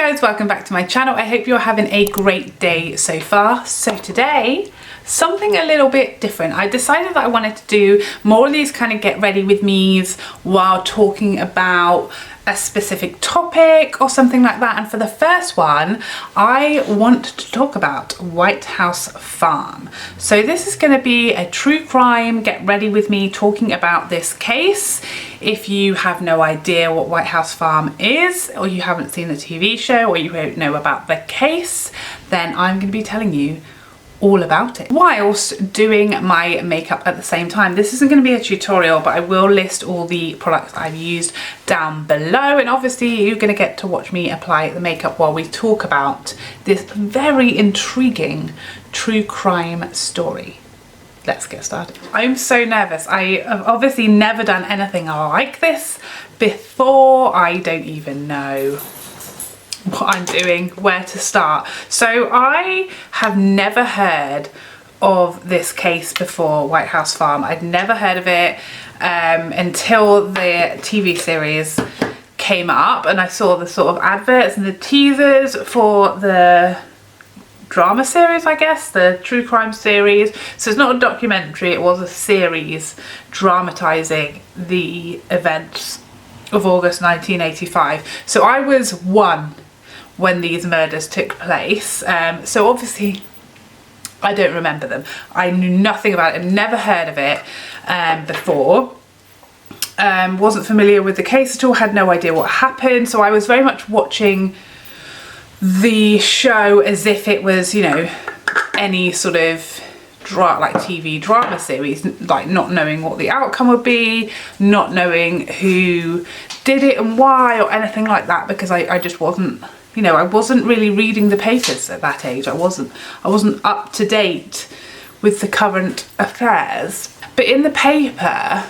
guys, welcome back to my channel. I hope you're having a great day so far. So today, something a little bit different. I decided that I wanted to do more of these kind of get ready with me's while talking about a specific topic or something like that. And for the first one, I want to talk about White House Farm. So this is going to be a true crime get ready with me talking about this case. If you have no idea what White House Farm is, or you haven't seen the TV show, or you don't know about the case, then I'm going to be telling you all about it whilst doing my makeup at the same time. This isn't going to be a tutorial, but I will list all the products I've used down below, and obviously you're going to get to watch me apply the makeup while we talk about this very intriguing true crime story. Let's get started. I'm so nervous. I have obviously never done anything like this before. I don't even know what I'm doing, where to start. So I have never heard of this case before, White House Farm. I'd never heard of it until the TV series came up and I saw the sort of adverts and the teasers for the drama series, I guess, the true crime series. So it's not a documentary, it was a series dramatising the events of August 1985. So I was one when these murders took place, so obviously I don't remember them. I knew nothing about it, never heard of it before, wasn't familiar with the case at all, had no idea what happened. So I was very much watching the show as if it was, you know, any sort of like TV drama series, like not knowing what the outcome would be, not knowing who did it and why or anything like that, because I just wasn't, you know, I wasn't really reading the papers at that age. I wasn't up to date with the current affairs. But in the paper,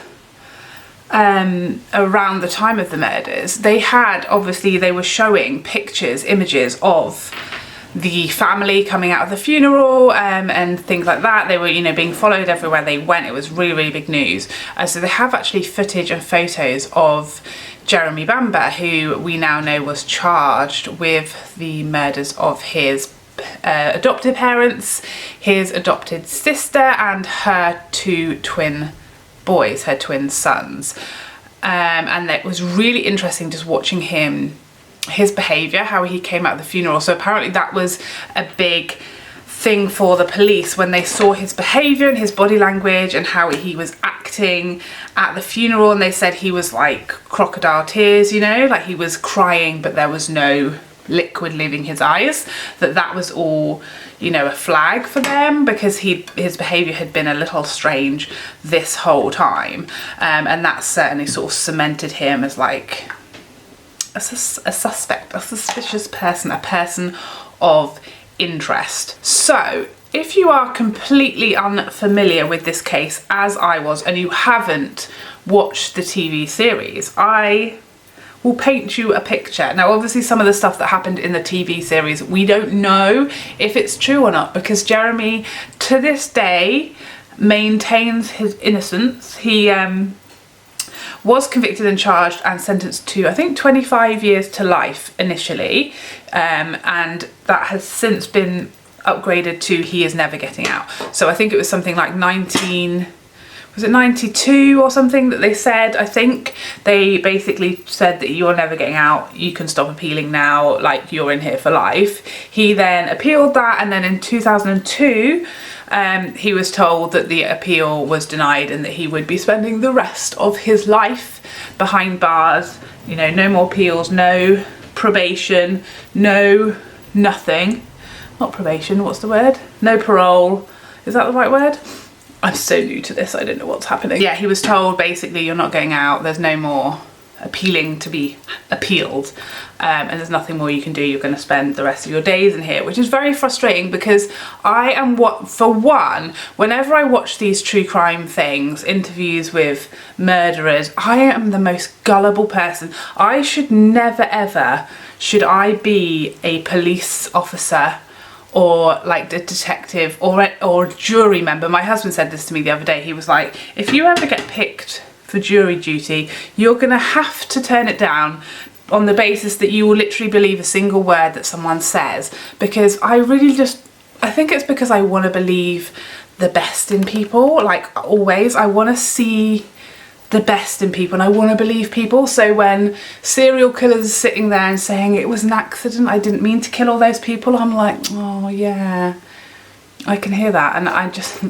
around the time of the murders, they were showing pictures, images of the family coming out of the funeral and things like that. They were, you know, being followed everywhere they went. It was really, really big news. So they have actually footage and photos of Jeremy Bamber, who we now know was charged with the murders of his adoptive parents, his adopted sister, and her two twin boys, her twin sons. And it was really interesting just watching his behaviour, how he came out of the funeral. So apparently that was a big thing for the police when they saw his behaviour and his body language and how he was acting at the funeral, and they said he was like crocodile tears, you know, like he was crying but there was no liquid leaving his eyes. That was all, you know, a flag for them, because his behaviour had been a little strange this whole time, and that certainly sort of cemented him as like a suspect, a suspicious person, a person of interest. So if you are completely unfamiliar with this case, as I was, and you haven't watched the TV series, I will paint you a picture. Now obviously some of the stuff that happened in the TV series, we don't know if it's true or not, because Jeremy to this day maintains his innocence. He was convicted and charged and sentenced to, I think, 25 years to life initially, and that has since been upgraded to he is never getting out. So I think it was something like 92 or something that they said. I think they basically said that you're never getting out, you can stop appealing now, like you're in here for life. He then appealed that, and then in 2002 he was told that the appeal was denied and that he would be spending the rest of his life behind bars. You know, no more appeals, no probation, no nothing. Not probation, what's the word? No parole. Is that the right word? I'm so new to this, I don't know what's happening. Yeah, he was told basically you're not getting out, there's no more appealing to be appealed, and there's nothing more you can do, you're going to spend the rest of your days in here, which is very frustrating, because I am, for one, whenever I watch these true crime things, interviews with murderers, I am the most gullible person. I should never ever, should I be a police officer or like a detective or a jury member. My husband said this to me the other day. He was like, if you ever get picked for jury duty, you're gonna have to turn it down on the basis that you will literally believe a single word that someone says, because I think it's because I want to believe the best in people. Like always, I want to see the best in people and I want to believe people. So when serial killers are sitting there and saying it was an accident, I didn't mean to kill all those people, I'm like, oh yeah, I can hear that. And I just,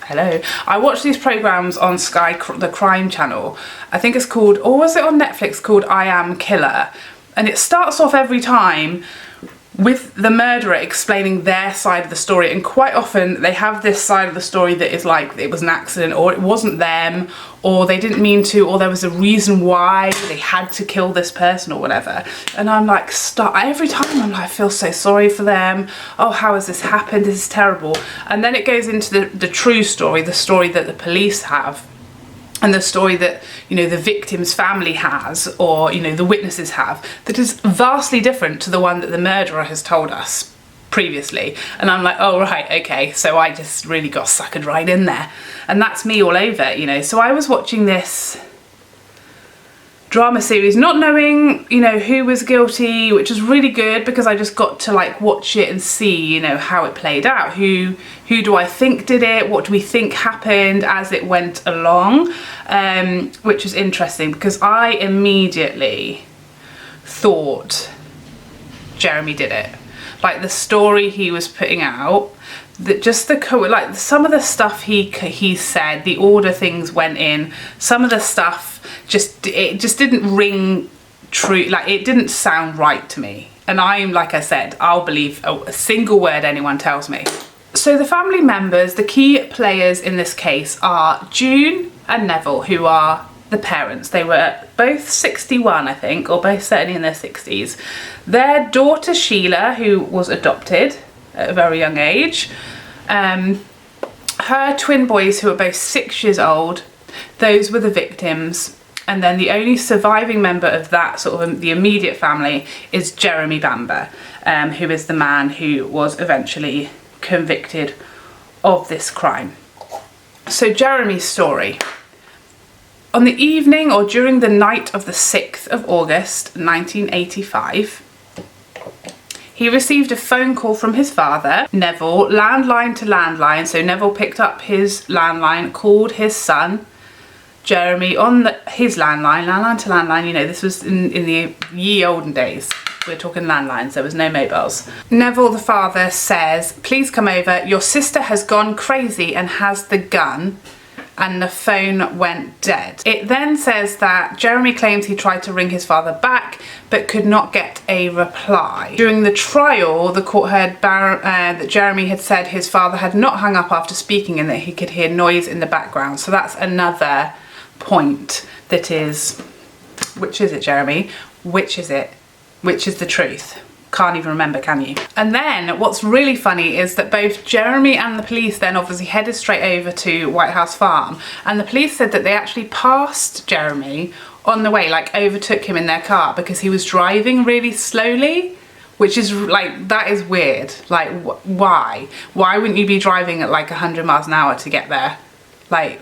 hello. I watch these programs on Sky, the crime channel. I think it's called, or was it on Netflix, called I Am Killer. And it starts off every time with the murderer explaining their side of the story, and quite often they have this side of the story that is like it was an accident, or it wasn't them, or they didn't mean to, or there was a reason why they had to kill this person or whatever. And I'm like, stop. Every time I'm like, I feel so sorry for them. Oh, how has this happened? This is terrible. And then it goes into the true story, the story that the police have, and the story that, you know, the victim's family has, or, you know, the witnesses have, that is vastly different to the one that the murderer has told us previously. And I'm like, oh right, okay, so I just really got suckered right in there. And that's me all over, you know. So I was watching this drama series not knowing, you know, who was guilty, which was really good because I just got to like watch it and see, you know, how it played out. Who do I think did it? What do we think happened as it went along? Which was interesting because I immediately thought Jeremy did it. Like the story he was putting out, that just like some of the stuff he said, the order things went in, some of the stuff it just didn't ring true, like it didn't sound right to me. And I'm, like I said, I'll believe a single word anyone tells me. So the family members, the key players in this case are June and Neville, who are the parents. They were both 61, I think, or both certainly in their 60s. Their daughter Sheila, who was adopted at a very young age, her twin boys, who are both 6 years old, those were the victims. And then the only surviving member of that sort of the immediate family is Jeremy Bamber, who is the man who was eventually convicted of this crime. So Jeremy's story. On the evening or during the night of the 6th of August 1985, he received a phone call from his father, Neville, landline to landline. So Neville picked up his landline, called his son, Jeremy, on his landline to landline. You know, this was in the ye olden days. We're talking landlines, there was no mobiles. Neville, the father, says, please come over. Your sister has gone crazy and has the gun. And the phone went dead. It then says that Jeremy claims he tried to ring his father back but could not get a reply. During the trial, the court heard that Jeremy had said his father had not hung up after speaking and that he could hear noise in the background. So that's another point that is, which is it, Jeremy? Which is it? Which is the truth? Can't even remember, can you? And then what's really funny is that both Jeremy and the police then obviously headed straight over to White House Farm, and the police said that they actually passed Jeremy on the way, like overtook him in their car because he was driving really slowly, which is like, that is weird. Like why wouldn't you be driving at like 100 miles an hour to get there? Like,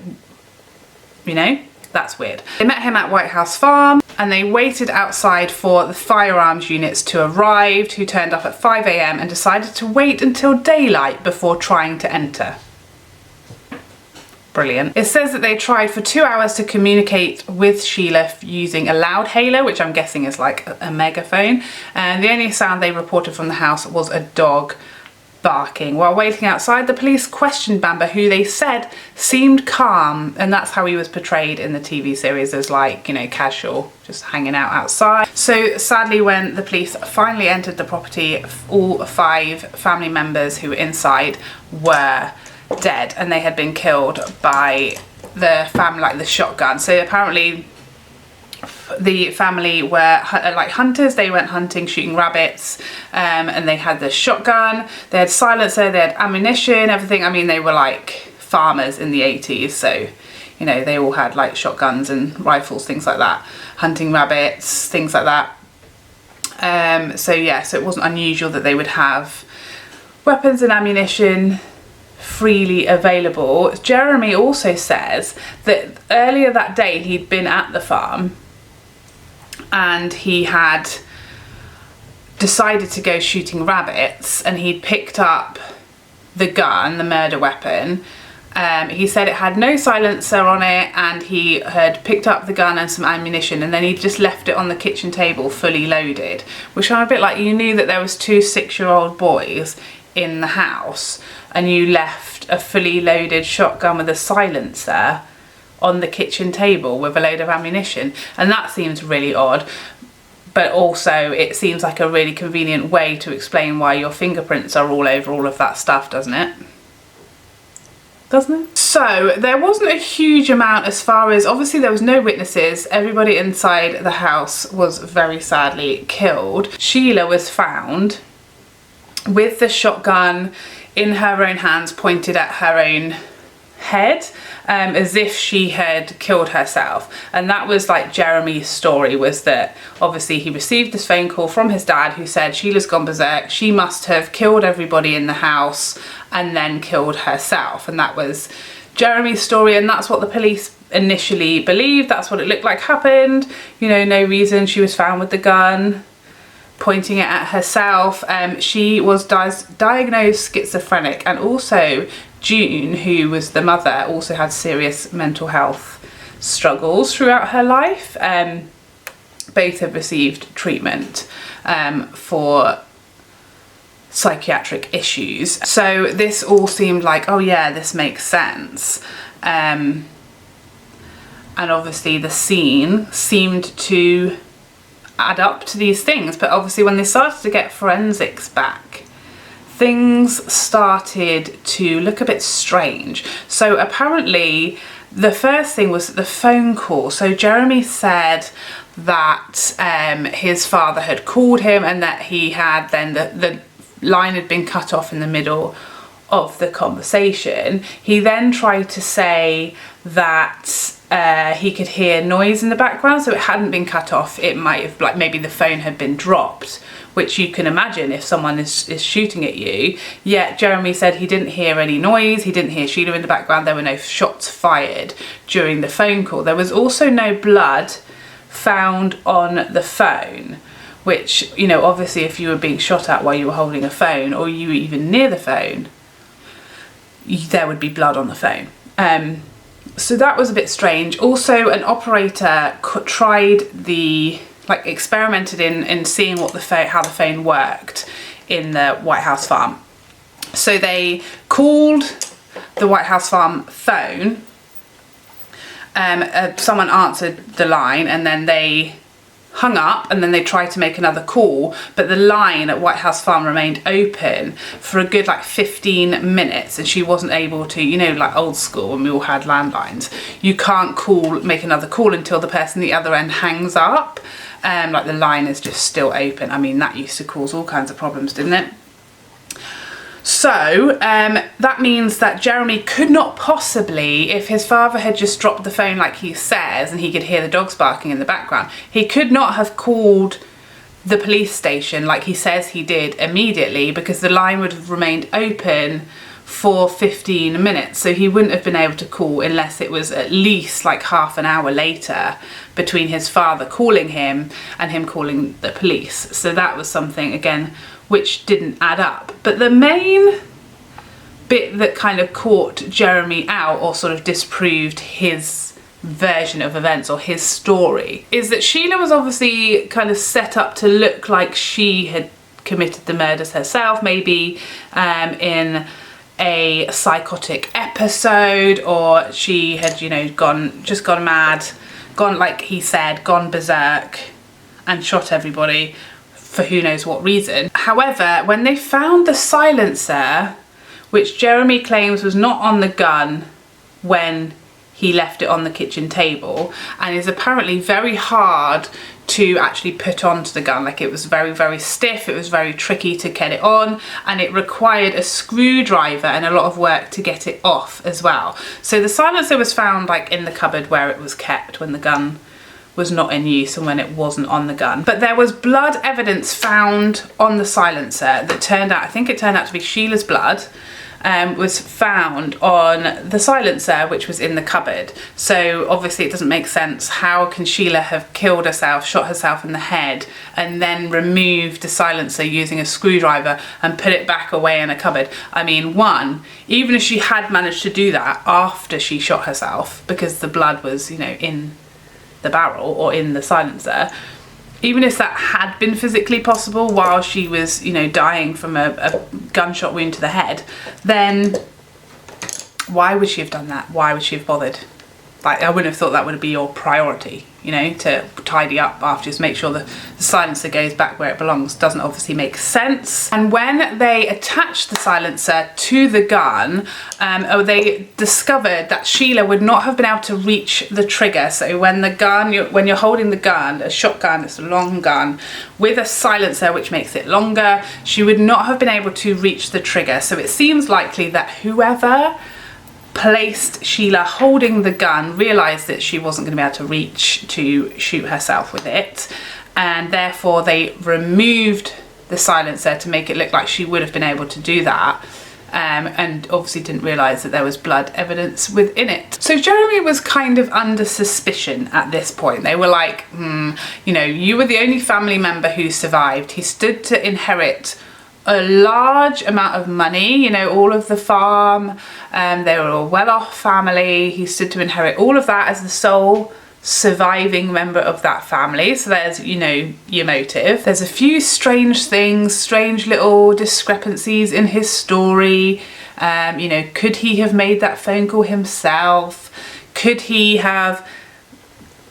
you know, that's weird. They met him at White House Farm and they waited outside for the firearms units to arrive, who turned up at 5 AM and decided to wait until daylight before trying to enter. Brilliant. It says that they tried for 2 hours to communicate with Sheila using a loudhailer, which I'm guessing is like a megaphone, and the only sound they reported from the house was a dog barking. While waiting outside, the police questioned Bamber, who they said seemed calm, and that's how he was portrayed in the TV series, as like, you know, casual, just hanging out outside. So sadly, when the police finally entered the property, all 5 family members who were inside were dead, and they had been killed by the family, like the shotgun. So apparently the family were like hunters. They went hunting, shooting rabbits, and they had the shotgun, they had silencer, they had ammunition, everything. I mean, they were like farmers in the 80s, so, you know, they all had like shotguns and rifles, things like that, hunting rabbits, things like that. So yeah, so it wasn't unusual that they would have weapons and ammunition freely available. Jeremy also says that earlier that day he'd been at the farm and he had decided to go shooting rabbits, and he'd picked up the gun, the murder weapon. He said it had no silencer on it, and he had picked up the gun and some ammunition, and then he just left it on the kitchen table fully loaded, which I'm a bit like, you knew that there was 2 6-year-old boys in the house and you left a fully loaded shotgun with a silencer on the kitchen table with a load of ammunition, and that seems really odd. But also it seems like a really convenient way to explain why your fingerprints are all over all of that stuff, doesn't it? Doesn't it? So there wasn't a huge amount as far as, obviously there was no witnesses. Everybody inside the house was very sadly killed. Sheila was found with the shotgun in her own hands, pointed at her own head, as if she had killed herself. And that was like Jeremy's story, was that obviously he received this phone call from his dad who said Sheila's gone berserk, she must have killed everybody in the house and then killed herself. And that was Jeremy's story, and that's what the police initially believed. That's what it looked like happened. You know, no reason she was found with the gun pointing it at herself. She was diagnosed schizophrenic, and also June, who was the mother, also had serious mental health struggles throughout her life. Both have received treatment for psychiatric issues. So this all seemed like, oh yeah, this makes sense. And obviously the scene seemed to add up to these things, but obviously when they started to get forensics back, things started to look a bit strange. So apparently the first thing was the phone call. So Jeremy said that his father had called him, and that he had then the line had been cut off in the middle of the conversation. He then tried to say that he could hear noise in the background, so it hadn't been cut off. It might have, like, maybe the phone had been dropped, which you can imagine if someone is shooting at you. Yet Jeremy said he didn't hear any noise, he didn't hear Sheila in the background, there were no shots fired during the phone call. There was also no blood found on the phone, which, you know, obviously if you were being shot at while you were holding a phone, or you were even near the phone, there would be blood on the phone. So that was a bit strange. Also, an operator tried experimented in seeing what how the phone worked in the White House farm. So they called the White House farm phone. Someone answered the line, and then they hung up, and then they tried to make another call, but the line at White House Farm remained open for a good 15 minutes, and she wasn't able to, you know, like old school when we all had landlines, you can't make another call until the person at the other end hangs up. The line is just still open. I mean, that used to cause all kinds of problems, didn't it? So that means that Jeremy could not possibly, if his father had just dropped the phone like he says and he could hear the dogs barking in the background, he could not have called the police station like he says he did immediately, because the line would have remained open for 15 minutes. So he wouldn't have been able to call unless it was at least half an hour later between his father calling him and him calling the police. So that was something, again, which didn't add up. But the main bit that kind of caught Jeremy out, or sort of disproved his version of events or his story, is that Sheila was obviously kind of set up to look like she had committed the murders herself, maybe in a psychotic episode, or she had, you know, gone mad, like he said, gone berserk and shot everybody for who knows what reason. However, when they found the silencer, which Jeremy claims was not on the gun when he left it on the kitchen table, and is apparently very hard to actually put onto the gun, it was very, very stiff, it was very tricky to get it on, and it required a screwdriver and a lot of work to get it off as well. So the silencer was found in the cupboard where it was kept when the gun was not in use and when it wasn't on the gun. But there was blood evidence found on the silencer that turned out, I think it turned out to be Sheila's blood, was found on the silencer, which was in the cupboard. So obviously it doesn't make sense. How can Sheila have killed herself, shot herself in the head, and then removed the silencer using a screwdriver and put it back away in a cupboard? I mean, one, even if she had managed to do that after she shot herself, because the blood was, you know, in the barrel or in the silencer, even if that had been physically possible while she was, you know, dying from a gunshot wound to the head, then why would she have done that? Why would she have bothered? Like, I wouldn't have thought that would be your priority, you know, to tidy up after, just make sure the silencer goes back where it belongs. Doesn't obviously make sense. And when they attached the silencer to the gun, they discovered that Sheila would not have been able to reach the trigger. So when the gun, when you're holding the gun, a shotgun, it's a long gun with a silencer which makes it longer, she would not have been able to reach the trigger. So it seems likely that whoever placed Sheila holding the gun realised that she wasn't going to be able to reach to shoot herself with it, and therefore they removed the silencer to make it look like she would have been able to do that, and obviously didn't realise that there was blood evidence within it. So Jeremy was kind of under suspicion at this point. They were like, you know, you were the only family member who survived. He stood to inherit a large amount of money, you know, all of the farm, they were a well-off family. He stood to inherit all of that as the sole surviving member of that family. So there's, you know, your motive. There's a few strange things, strange little discrepancies in his story. You know, could he have made that phone call himself? Could he have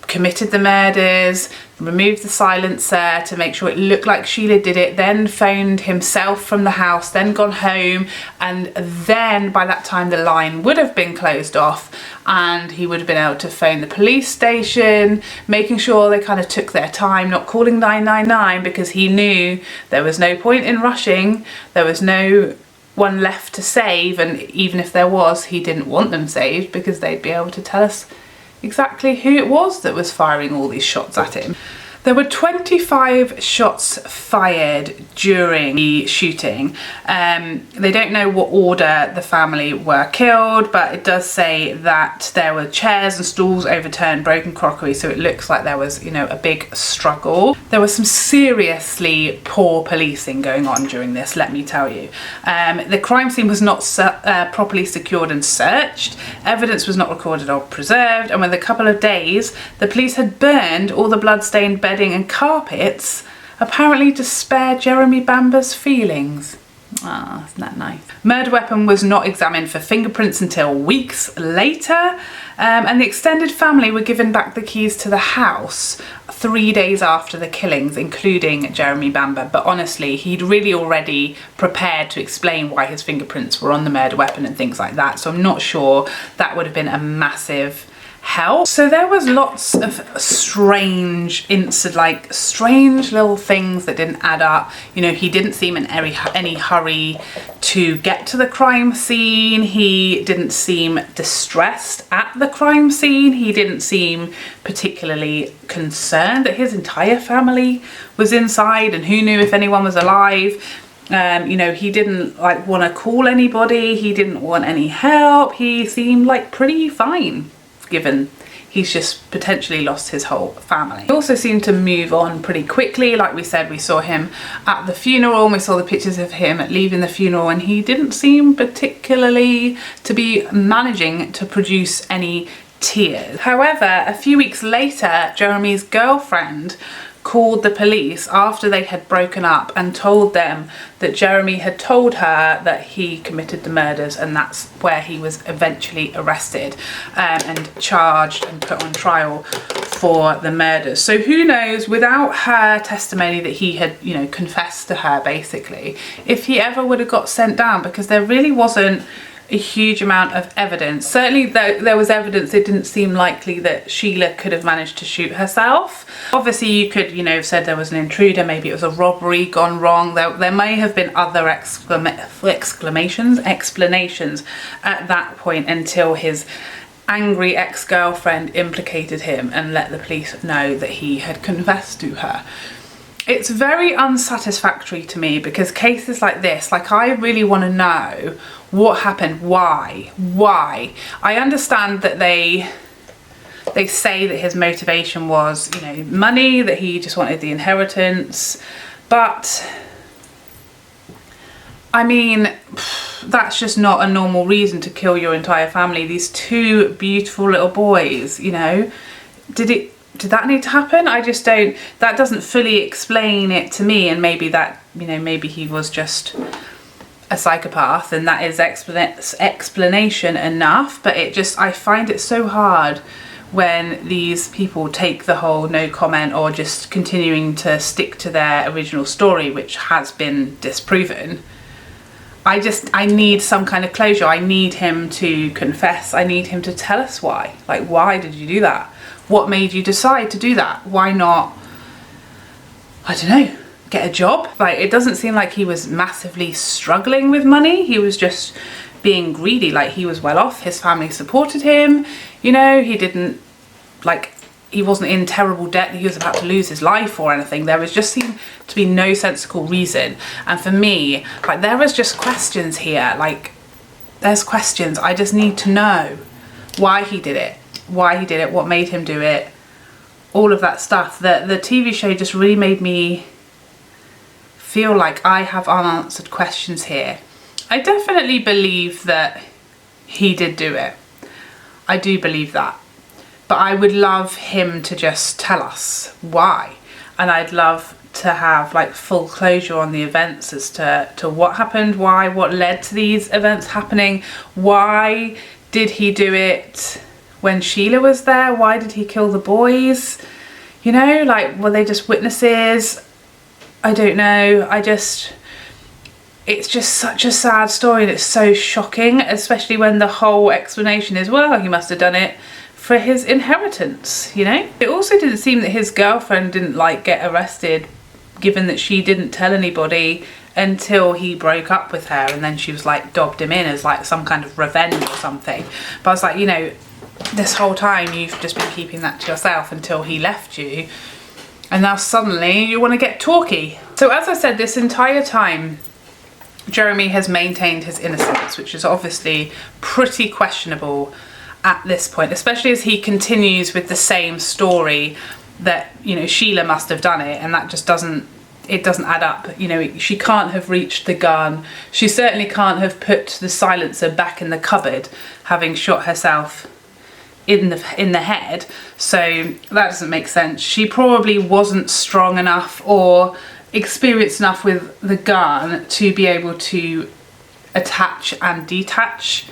committed the murders, removed the silencer to make sure it looked like Sheila did it, then phoned himself from the house, then gone home, and then by that time the line would have been closed off and he would have been able to phone the police station, making sure they kind of took their time, not calling 999, because he knew there was no point in rushing, there was no one left to save, and even if there was, he didn't want them saved because they'd be able to tell us exactly who it was that was firing all these shots at him. There were 25 shots fired during the shooting. They don't know what order the family were killed, but it does say that there were chairs and stools overturned, broken crockery, so it looks like there was, you know, a big struggle. There was some seriously poor policing going on during this, let me tell you. The crime scene was not properly secured and searched. Evidence was not recorded or preserved, and within a couple of days, the police had burned all the blood-stained bedding and carpets, apparently to spare Jeremy Bamber's feelings. Ah, isn't that nice? Murder weapon was not examined for fingerprints until weeks later, and the extended family were given back the keys to the house 3 days after the killings, including Jeremy Bamber. But honestly, he'd really already prepared to explain why his fingerprints were on the murder weapon and things like that, so I'm not sure that would have been a massive help. So there was lots of strange like strange little things that didn't add up. You know, he didn't seem in any hurry to get to the crime scene. He didn't seem distressed at the crime scene. He didn't seem particularly concerned that his entire family was inside and who knew if anyone was alive. You know, he didn't like want to call anybody. He didn't want any help. He seemed like pretty fine, given he's just potentially lost his whole family. He also seemed to move on pretty quickly. Like we said, we saw him at the funeral and we saw the pictures of him leaving the funeral, and he didn't seem particularly to be managing to produce any tears. However, a few weeks later, Jeremy's girlfriend called the police after they had broken up and told them that Jeremy had told her that he committed the murders, and that's where he was eventually arrested and charged and put on trial for the murders. So who knows, without her testimony that he had, you know, confessed to her basically, if he ever would have got sent down, because there really wasn't a huge amount of evidence. Certainly there was evidence it didn't seem likely that Sheila could have managed to shoot herself. Obviously you could, you know, have said there was an intruder, maybe it was a robbery gone wrong. There may have been other explanations at that point until his angry ex-girlfriend implicated him and let the police know that he had confessed to her. it's very unsatisfactory to me, because cases like this, like, I really want to know what happened, why. I understand that they say that his motivation was, you know, money, that he just wanted the inheritance, but I mean, that's just not a normal reason to kill your entire family. These two beautiful little boys, you know, did that need to happen? I just don't, that doesn't fully explain it to me. And maybe that, you know, maybe he was just a psychopath and that is explanation enough, but it just, I find it so hard when these people take the whole no comment or just continuing to stick to their original story, which has been disproven. I need some kind of closure. I need him to confess. I need him to tell us why. Like, why did you do that? What made you decide to do that? Why not, I don't know, get a job? Like, it doesn't seem like he was massively struggling with money. He was just being greedy. Like, he was well off. His family supported him. You know, he didn't, like, he wasn't in terrible debt that he was about to lose his life or anything. There was just seemed to be no sensible reason. And for me, like, there was just questions here. Like, there's questions. I just need to know why he did it. What made him do it, all of that stuff. The TV show just really made me feel like I have unanswered questions here. I definitely believe that he did do it. I do believe that. But I would love him to just tell us why. And I'd love to have like full closure on the events as to what happened, why, what led to these events happening. Why did he do it when Sheila was there? Why did he kill the boys? You know, like, were they just witnesses? I don't know. It's just such a sad story and it's so shocking, especially when the whole explanation is, well, he must have done it for his inheritance, you know? It also didn't seem that his girlfriend didn't like get arrested, given that she didn't tell anybody until he broke up with her, and then she was like dobbed him in as like some kind of revenge or something. But I was like, you know, this whole time you've just been keeping that to yourself until he left you, and now suddenly you want to get talky. So as I said, this entire time Jeremy has maintained his innocence, which is obviously pretty questionable at this point, especially as he continues with the same story that, you know, Sheila must have done it, and that just doesn't add up. You know, she can't have reached the gun. She certainly can't have put the silencer back in the cupboard, having shot herself in the head. So that doesn't make sense. She probably wasn't strong enough or experienced enough with the gun to be able to attach and detach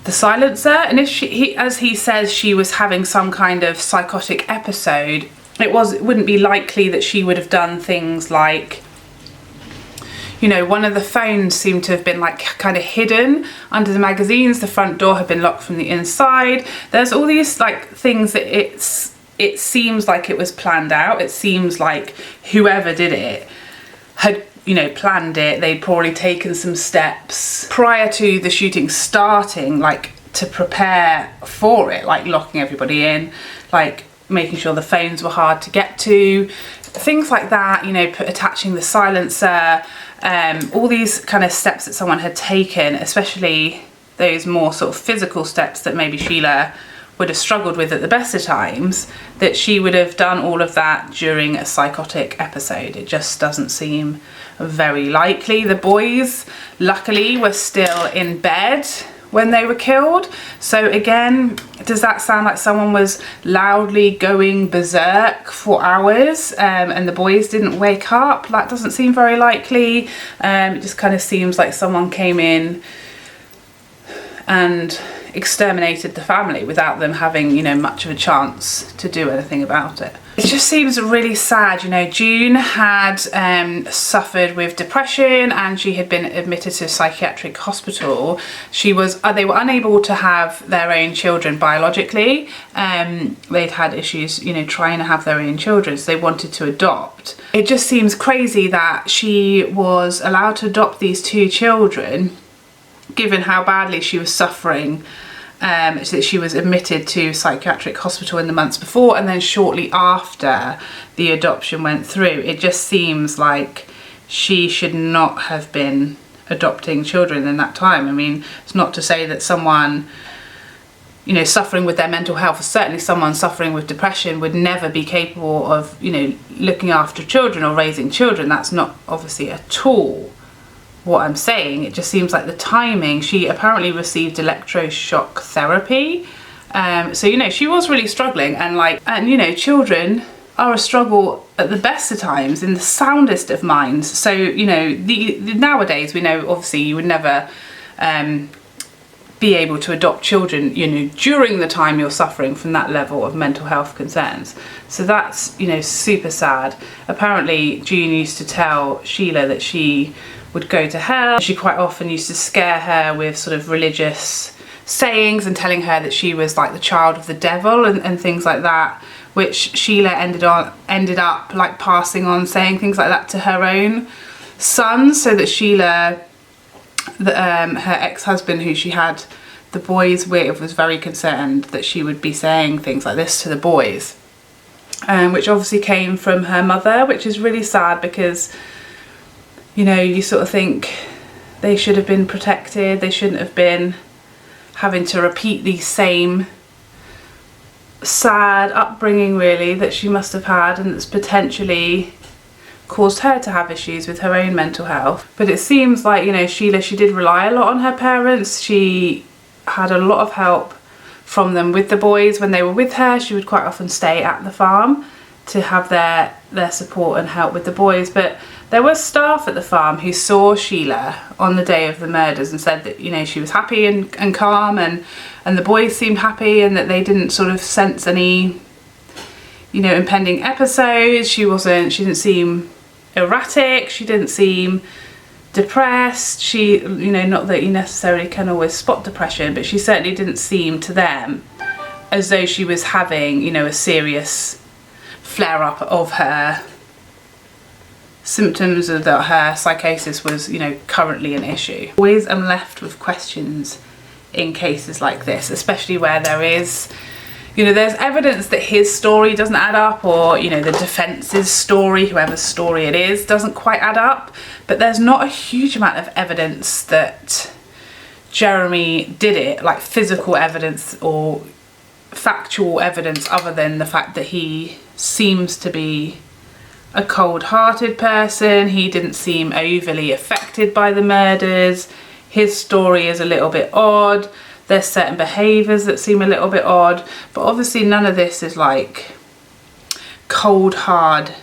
the silencer. And if as he says, she was having some kind of psychotic episode, it wouldn't be likely that she would have done things like, you know, one of the phones seemed to have been like kind of hidden under the magazines. The front door had been locked from the inside. There's all these like things that it seems like it was planned out. It seems like whoever did it had, you know, planned it. They'd probably taken some steps prior to the shooting starting, like to prepare for it, like locking everybody in, like making sure the phones were hard to get to, things like that, you know, attaching the silencer, all these kind of steps that someone had taken, especially those more sort of physical steps that maybe Sheila would have struggled with at the best of times, that she would have done all of that during a psychotic episode. It just doesn't seem very likely. The boys, luckily, were still in bed when they were killed. So again, does that sound like someone was loudly going berserk for hours and the boys didn't wake up? That doesn't seem very likely. It just kind of seems like someone came in and exterminated the family without them having, you know, much of a chance to do anything about it. It just seems really sad. You know, June had suffered with depression and she had been admitted to a psychiatric hospital. They were unable to have their own children biologically. They'd had issues, you know, trying to have their own children, so they wanted to adopt. It just seems crazy that she was allowed to adopt these two children, given how badly she was suffering so that she was admitted to psychiatric hospital in the months before, and then shortly after the adoption went through. It just seems like she should not have been adopting children in that time. I mean, it's not to say that someone, you know, suffering with their mental health, or certainly someone suffering with depression, would never be capable of, you know, looking after children or raising children. That's not obviously at all what I'm saying. It just seems like the timing. She apparently received electroshock therapy, so, you know, she was really struggling, and you know, children are a struggle at the best of times, in the soundest of minds. So, you know, nowadays we know obviously you would never be able to adopt children, you know, during the time you're suffering from that level of mental health concerns. So that's, you know, super sad. Apparently June used to tell Sheila that she would go to hell. She quite often used to scare her with sort of religious sayings and telling her that she was like the child of the devil and things like that, which Sheila ended up like passing on, saying things like that to her own sons, so that Sheila, her ex-husband who she had the boys with, was very concerned that she would be saying things like this to the boys, which obviously came from her mother, which is really sad, because, you know, you sort of think they should have been protected. They shouldn't have been having to repeat these same sad upbringing, really, that she must have had, and that's potentially caused her to have issues with her own mental health. But it seems like, you know, Sheila, she did rely a lot on her parents. She had a lot of help from them with the boys. When they were with her, she would quite often stay at the farm to have their support and help with the boys. But there was staff at the farm who saw Sheila on the day of the murders and said that, you know, she was happy and calm, and the boys seemed happy, and that they didn't sort of sense any, you know, impending episodes. She didn't seem erratic, she didn't seem depressed. She, you know, not that you necessarily can always spot depression, but she certainly didn't seem to them as though she was having, you know, a serious flare-up of her symptoms, or that her psychosis was, you know, currently an issue. Always am left with questions in cases like this, especially where there is, you know, there's evidence that his story doesn't add up, or, you know, the defence's story, whoever's story it is, doesn't quite add up. But there's not a huge amount of evidence that Jeremy did it, like physical evidence or factual evidence, other than the fact that he seems to be a cold-hearted person. He didn't seem overly affected by the murders. His story is a little bit odd. There's certain behaviours that seem a little bit odd, but obviously none of this is like cold hard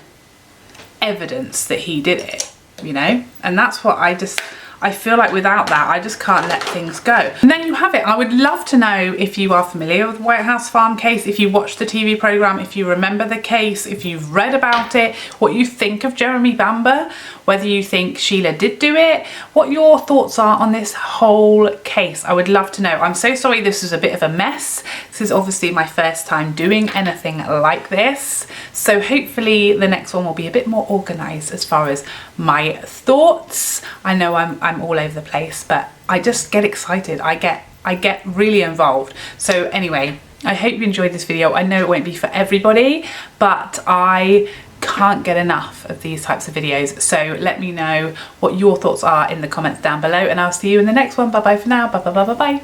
evidence that he did it, you know. And that's what I feel like without that, I just can't let things go. And there you have it. I would love to know if you are familiar with the White House Farm case, if you watched the TV programme, if you remember the case, if you've read about it, what you think of Jeremy Bamber, whether you think Sheila did do it, what your thoughts are on this whole case. I would love to know. I'm so sorry this was a bit of a mess. This is obviously my first time doing anything like this, so hopefully the next one will be a bit more organised as far as my thoughts. I know I'm all over the place, but I just get excited. I get really involved. So anyway, I hope you enjoyed this video. I know it won't be for everybody, but I can't get enough of these types of videos. So let me know what your thoughts are in the comments down below, and I'll see you in the next one. Bye bye for now. Bye bye bye bye bye.